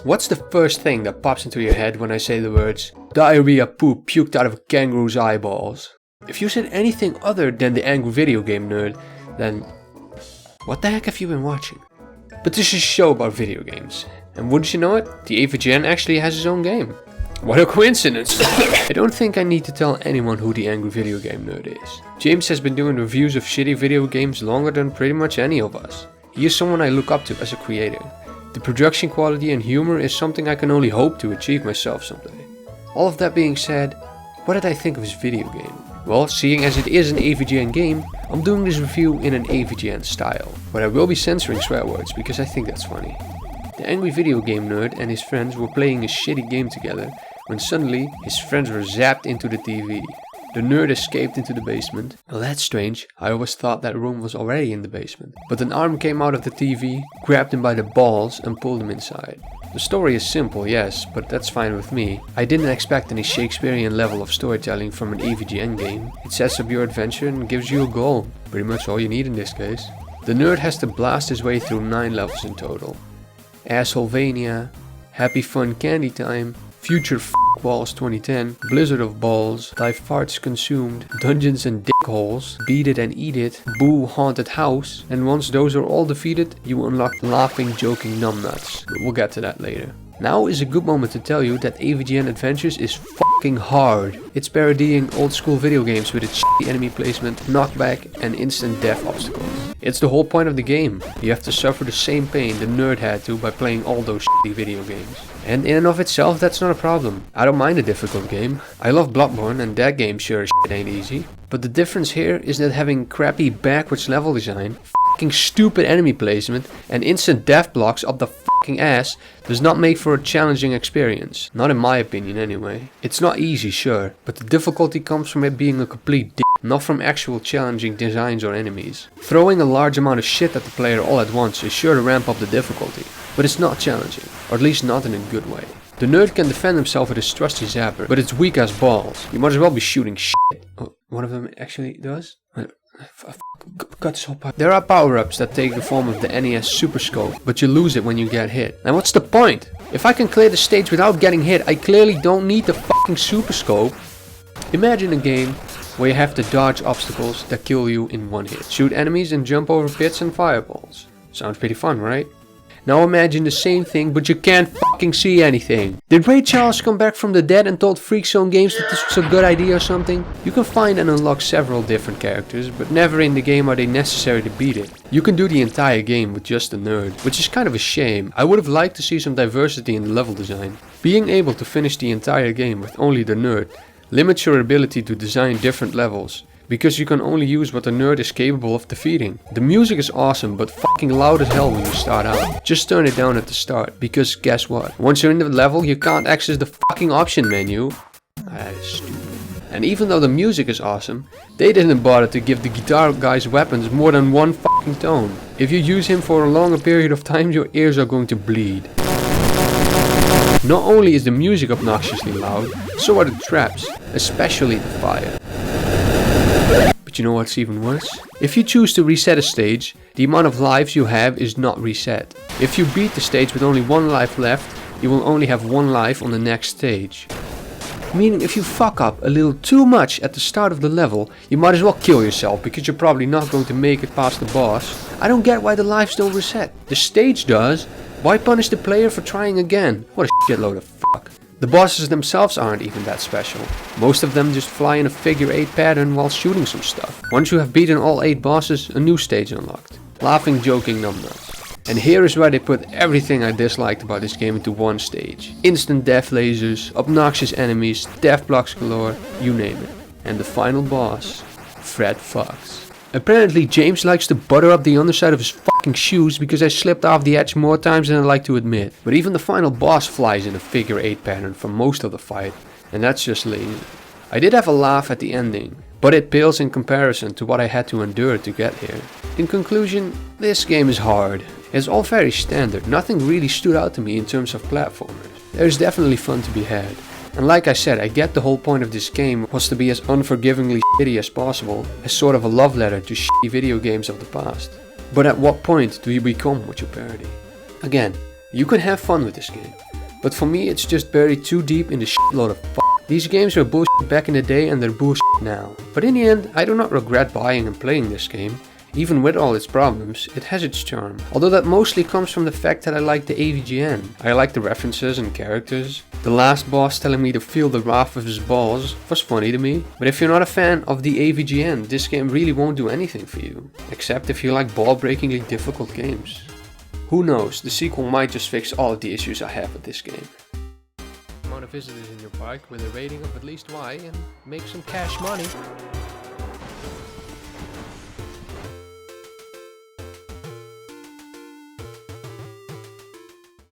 What's the first thing that pops into your head when I say the words diarrhea poop puked out of a kangaroo's eyeballs? If you said anything other than the angry video game nerd, then what the heck have you been watching? But this is a show about video games. And wouldn't you know it, the Avgn actually has his own game. What a coincidence! I don't think I need to tell anyone who the angry video game nerd is. James has been doing reviews of shitty video games longer than pretty much any of us. He is someone I look up to as a creator. The production quality and humor is something I can only hope to achieve myself someday. All of that being said, what did I think of his video game? Well, seeing as it is an Avgn game, I'm doing this review in an Avgn style, but I will be censoring swear words because I think that's funny. The angry video game nerd and his friends were playing a shitty game together when suddenly his friends were zapped into the TV. The nerd escaped into the basement. Well, that's strange, I always thought that room was already in the basement. But an arm came out of the TV, grabbed him by the balls and pulled him inside. The story is simple, yes, but that's fine with me. I didn't expect any Shakespearean level of storytelling from an Avgn game. It sets up your adventure and gives you a goal. Pretty much all you need in this case. The nerd has to blast his way through 9 levels in total. Assholevania, Happy Fun Candy Time, Future Balls 2010, Blizzard of Balls, Life Farts Consumed, Dungeons and Dickholes, Beat It and Eat It, Boo Haunted House, and once those are all defeated, you unlock Laughing Joking Numbnuts. But we'll get to that later. Now is a good moment to tell you that Avgn Adventures is fucking hard. It's parodying old school video games with its shitty enemy placement, knockback and instant death obstacles. It's the whole point of the game. You have to suffer the same pain the nerd had to by playing all those shitty video games. And in and of itself, that's not a problem. I don't mind a difficult game. I love Bloodborne and that game sure as shit ain't easy. But the difference here is that having crappy backwards level design, fucking stupid enemy placement and instant death blocks up the fucking ass does not make for a challenging experience. Not in my opinion anyway. It's not easy, sure, but the difficulty comes from it being a complete d***, not from actual challenging designs or enemies. Throwing a large amount of shit at the player all at once is sure to ramp up the difficulty, but it's not challenging, or at least not in a good way. The nerd can defend himself with his trusty zapper, but it's weak as balls. You might as well be shooting shit. Oh, one of them actually does? Got this whole part. There are power-ups that take the form of the NES Super Scope, but you lose it when you get hit. And what's the point? If I can clear the stage without getting hit, I clearly don't need the fucking Super Scope. Imagine a game where you have to dodge obstacles that kill you in one hit. Shoot enemies and jump over pits and fireballs. Sounds pretty fun, right? Now imagine the same thing, but you can't fucking see anything. Did Ray Charles come back from the dead and told Freakzone Games that this was a good idea or something? You can find and unlock several different characters, but never in the game are they necessary to beat it. You can do the entire game with just a nerd, which is kind of a shame. I would have liked to see some diversity in the level design. Being able to finish the entire game with only the nerd limits your ability to design different levels, because you can only use what the nerd is capable of defeating. The music is awesome, but fucking loud as hell when you start out. Just turn it down at the start, because guess what? Once you're in the level, you can't access the fucking option menu. That is stupid. And even though the music is awesome, they didn't bother to give the guitar guy's weapons more than one fucking tone. If you use him for a longer period of time, your ears are going to bleed. Not only is the music obnoxiously loud, so are the traps, especially the fire. But you know what's even worse? If you choose to reset a stage, the amount of lives you have is not reset. If you beat the stage with only 1 life left, you will only have 1 life on the next stage. Meaning if you fuck up a little too much at the start of the level, you might as well kill yourself because you're probably not going to make it past the boss. I don't get why the lives don't reset. The stage does. Why punish the player for trying again? What a shitload of fuck. The bosses themselves aren't even that special. Most of them just fly in a figure 8 pattern while shooting some stuff. Once you have beaten all 8 bosses, a new stage unlocked. Laughing Joking Numbnuts. And here is where they put everything I disliked about this game into one stage. Instant death lasers, obnoxious enemies, death blocks galore, you name it. And the final boss, Fred Fox. Apparently James likes to butter up the underside of his fucking shoes because I slipped off the edge more times than I like to admit. But even the final boss flies in a figure 8 pattern for most of the fight, and that's just lazy. I did have a laugh at the ending, but it pales in comparison to what I had to endure to get here. In conclusion, this game is hard. It's all very standard, nothing really stood out to me in terms of platformers. There's definitely fun to be had. And like I said, I get the whole point of this game was to be as unforgivingly shitty as possible, as sort of a love letter to shitty video games of the past. But at what point do you become what you parody? Again, You can have fun with this game, but for me it's just buried too deep in the shitload of fuck. These games were bullshit back in the day and they're bullshit now. But in the end, I do not regret buying and playing this game. Even with all its problems, it has its charm. Although that mostly comes from the fact that I like the Avgn. I like the references and characters. The last boss telling me to feel the wrath of his balls was funny to me. But if you're not a fan of the Avgn, this game really won't do anything for you. Except if you like ball-breakingly difficult games. Who knows, the sequel might just fix all of the issues I have with this game. Amount of visitors in your park with a rating of at least Y and make some cash money.